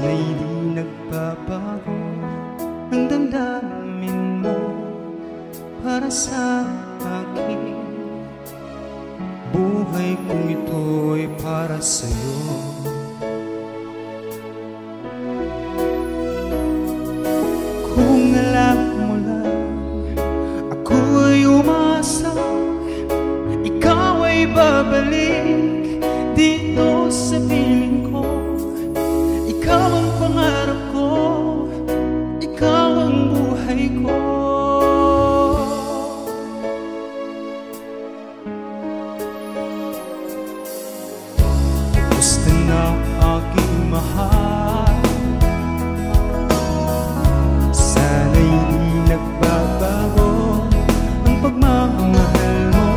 Sana'y di nagbabago ang damdamin mo para sa akin. Buhay kong ito'y para sa'yo. Kung alam mo lang ako'y umasa, ikaw ay babalik dito sa piling ko. Ikaw ang pangarap ko, ikaw ang buhay ko. Gusto na aking mahal, sana'y di nagbabago ang pagmamahal mo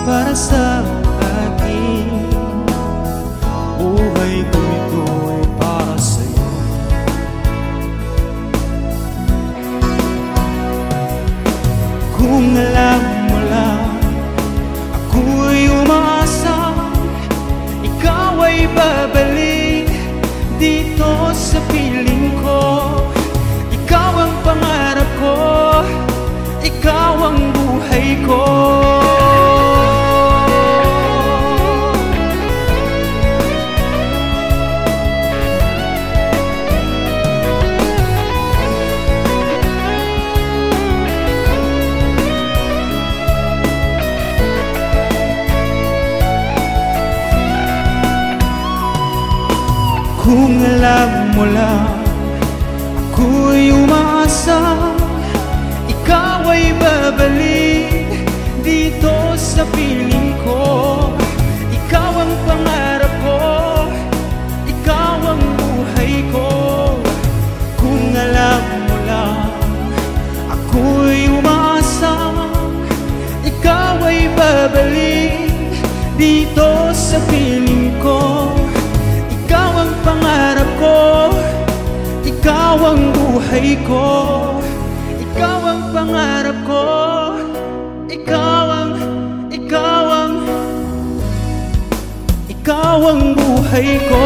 para sa akin. Buhay ko ito'y para sa'yo. Kung alam mo lang ako'y umaasa, ikaw ay babalik dito sa piling ko. Ikaw ang pangarap ko, ikaw ang buhay ko. Kung alam mo lang ako'y umaasa, ikaw ay babalik dito sa piling ko. Ikaw ang pangarap ko, ikaw ang buhay ko. Kung alam mo lang ako'y umaasa, ikaw ay babalik dito sa piling ko. Ikaw ang pangarap ko, ikaw ang buhay ko. Ikaw ang pangarap ko, ikaw ang buhay ko.